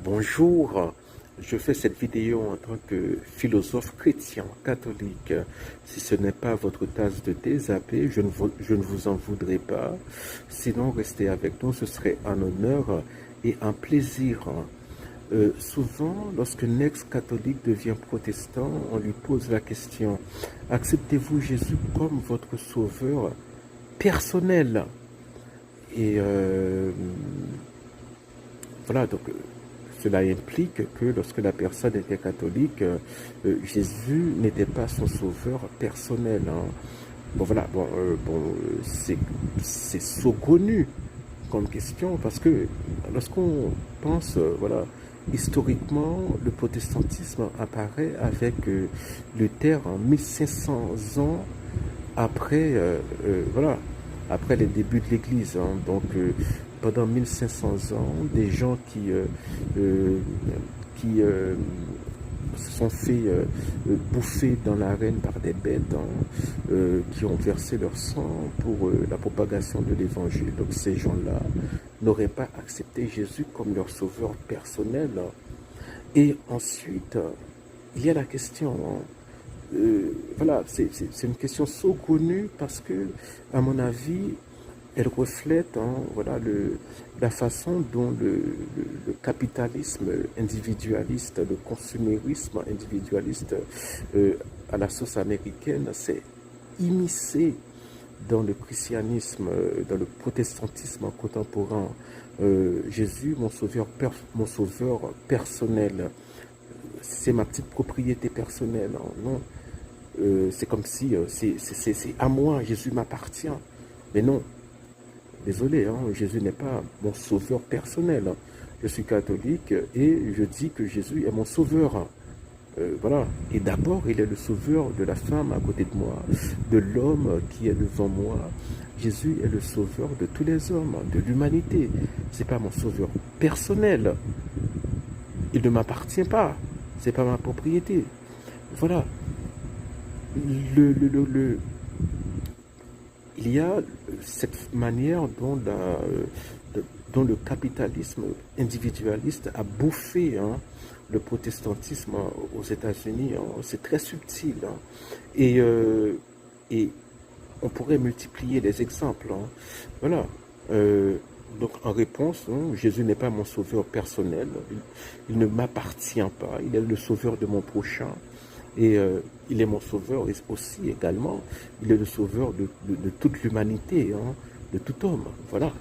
Bonjour, je fais cette vidéo en tant que philosophe chrétien catholique. Si ce n'est pas votre tasse de thé, zappez, je ne vous en voudrais pas. Sinon, restez avec nous, ce serait un honneur et un plaisir. Souvent, lorsqu'un ex-catholique devient protestant, on lui pose la question, acceptez-vous Jésus comme votre sauveur personnel? Et voilà, donc cela implique que lorsque la personne était catholique, Jésus n'était pas son sauveur personnel. Hein. Bon voilà, c'est saugrenu comme question parce que lorsqu'on pense, voilà, historiquement, le protestantisme apparaît avec le terme 1500 ans après, voilà, après les débuts de l'Église. Hein. Donc, pendant 1500 ans, des gens euh, qui se sont fait bouffer dans l'arène par des bêtes, hein, qui ont versé leur sang pour la propagation de l'Évangile. Donc, ces gens-là n'auraient pas accepté Jésus comme leur sauveur personnel. Et ensuite, il y a la question, hein, voilà, c'est une question saugrenue parce que, à mon avis, elle reflète, hein, voilà, la façon dont le capitalisme individualiste, le consumérisme individualiste à la sauce américaine s'est immiscé dans le christianisme, dans le protestantisme contemporain. Jésus, mon sauveur personnel, c'est ma petite propriété personnelle. Hein, non, c'est comme si c'est à moi, Jésus m'appartient. Mais non, désolé, hein, Jésus n'est pas mon sauveur personnel. Hein. Je suis catholique et je dis que Jésus est mon sauveur. Hein. Voilà. Et d'abord, il est le sauveur de la femme à côté de moi, de l'homme qui est devant moi. Jésus est le sauveur de tous les hommes, de l'humanité. C'est pas mon sauveur personnel. Il ne m'appartient pas. C'est pas ma propriété. Voilà. Le, il y a cette manière dont le capitalisme individualiste a bouffé, hein, le protestantisme aux États-Unis. Hein. C'est très subtil. Hein. Et on pourrait multiplier les exemples. Hein. Voilà. Donc en réponse, hein, Jésus n'est pas mon sauveur personnel. Il ne m'appartient pas. Il est le sauveur de mon prochain. Et il est mon sauveur aussi également. Il est le sauveur de toute l'humanité, hein, de tout homme. Voilà.